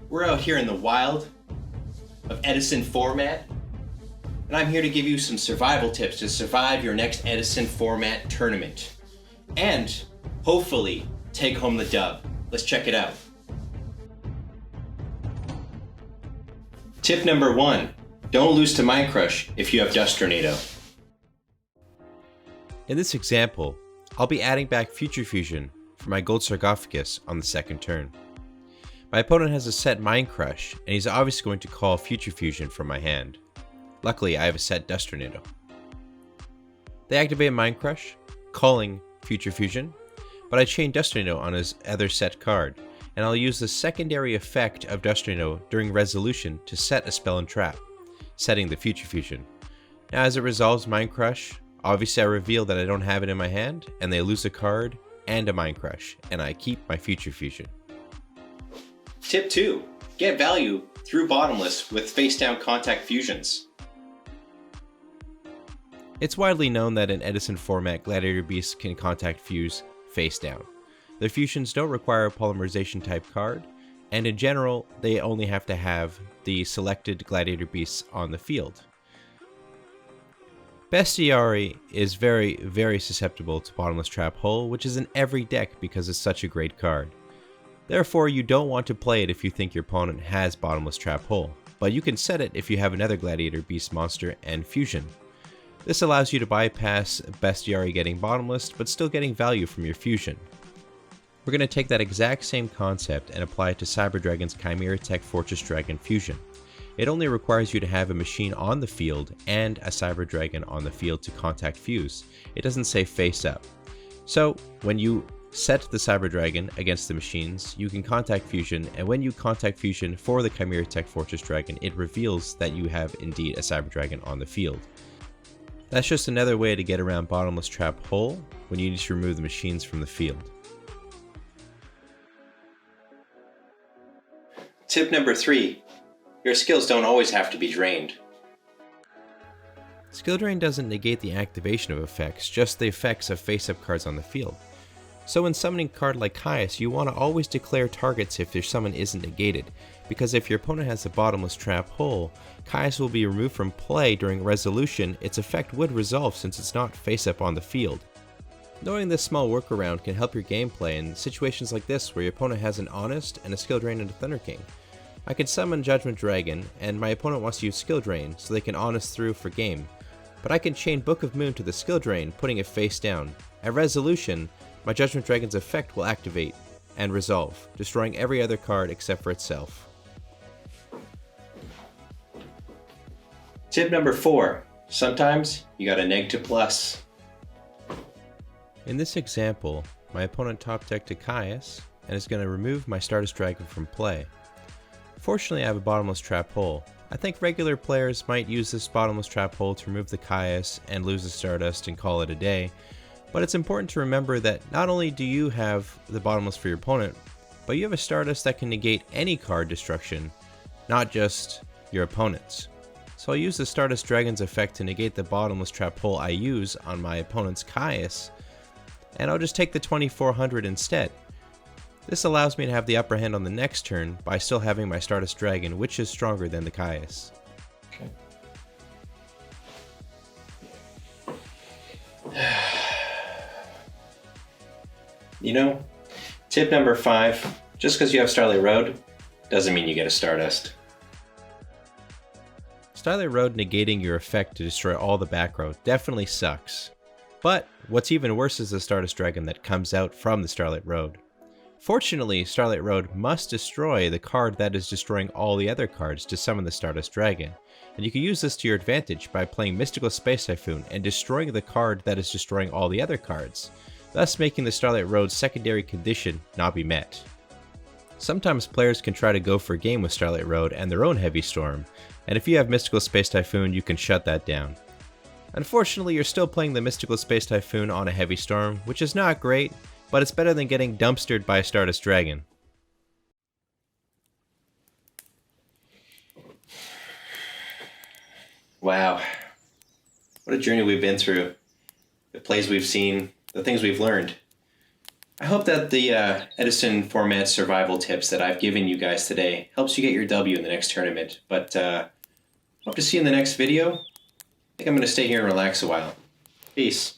We're out here in the wild of Edison format, and I'm here to give you some survival tips to survive your next Edison format tournament. And hopefully take home the dub. Let's check it out. Tip number 1, don't lose to Mind Crush if you have Dust Tornado. In this example, I'll be adding back Future Fusion for my Gold Sarcophagus on the second turn. My opponent has a set Mind Crush, and he's obviously going to call Future Fusion from my hand. Luckily, I have a set Dust Tornado. They activate Mind Crush, calling Future Fusion, but I chain Dust Tornado on his other set card, and I'll use the secondary effect of Dust Tornado during resolution to set a spell and trap, setting the Future Fusion. Now as it resolves Mind Crush, obviously I reveal that I don't have it in my hand, and they lose a card and a Mind Crush, and I keep my Future Fusion. Tip 2, get value through bottomless with face-down contact fusions. It's widely known that in Edison format, Gladiator Beasts can contact fuse face down. Their fusions don't require a polymerization type card, and in general, they only have to have the selected Gladiator Beasts on the field. Bestiary is very susceptible to Bottomless Trap Hole, which is in every deck because it's such a great card. Therefore, you don't want to play it if you think your opponent has Bottomless Trap Hole, but you can set it if you have another Gladiator Beast monster and fusion. This allows you to bypass Bestiary getting bottomless, but still getting value from your fusion. We're going to take that exact same concept and apply it to Cyber Dragon's Chimera Tech Fortress Dragon fusion. It only requires you to have a machine on the field and a Cyber Dragon on the field to contact fuse. It doesn't say face up. So when you set the Cyber Dragon against the machines, you can contact fusion, and when you contact fusion for the Chimera Tech Fortress Dragon, it reveals that you have indeed a Cyber Dragon on the field. That's just another way to get around Bottomless Trap Hole when you need to remove the machines from the field. Tip number 3, your skills don't always have to be drained. Skill Drain doesn't negate the activation of effects, just the effects of face-up cards on the field. So when summoning a card like Caius, you want to always declare targets if your summon isn't negated, because if your opponent has a Bottomless Trap Hole, Caius will be removed from play during resolution. Its effect would resolve since it's not face-up on the field. Knowing this small workaround can help your gameplay in situations like this where your opponent has an Honest and a Skill Drain and a Thunder King. I could summon Judgment Dragon, and my opponent wants to use Skill Drain so they can Honest through for game, but I can chain Book of Moon to the Skill Drain, putting it face down. At resolution, my Judgment Dragon's effect will activate and resolve, destroying every other card except for itself. Tip number 4, sometimes you gotta neg to plus. In this example, my opponent top decked a Caius and is going to remove my Stardust Dragon from play. Fortunately, I have a Bottomless Trap Hole. I think regular players might use this Bottomless Trap Hole to remove the Caius and lose the Stardust and call it a day, but it's important to remember that not only do you have the Bottomless for your opponent, but you have a Stardust that can negate any card destruction, not just your opponent's. So I'll use the Stardust Dragon's effect to negate the Bottomless Trap Hole I use on my opponent's Caius, and I'll just take the 2400 instead. This allows me to have the upper hand on the next turn by still having my Stardust Dragon, which is stronger than the Caius. Okay. You know, tip number 5, just because you have Starlight Road doesn't mean you get a Stardust. Starlight Road negating your effect to destroy all the back row definitely sucks. But what's even worse is the Stardust Dragon that comes out from the Starlight Road. Fortunately, Starlight Road must destroy the card that is destroying all the other cards to summon the Stardust Dragon, and you can use this to your advantage by playing Mystical Space Typhoon and destroying the card that is destroying all the other cards, thus making the Starlight Road's secondary condition not be met. Sometimes players can try to go for a game with Starlight Road and their own Heavy Storm, and if you have Mystical Space Typhoon, you can shut that down. Unfortunately, you're still playing the Mystical Space Typhoon on a Heavy Storm, which is not great, but it's better than getting dumpstered by a Stardust Dragon. Wow. What a journey we've been through. The plays we've seen, the things we've learned. I hope that the Edison format survival tips that I've given you guys today helps you get your W in the next tournament. But hope to see you in the next video. I think I'm going to stay here and relax a while. Peace.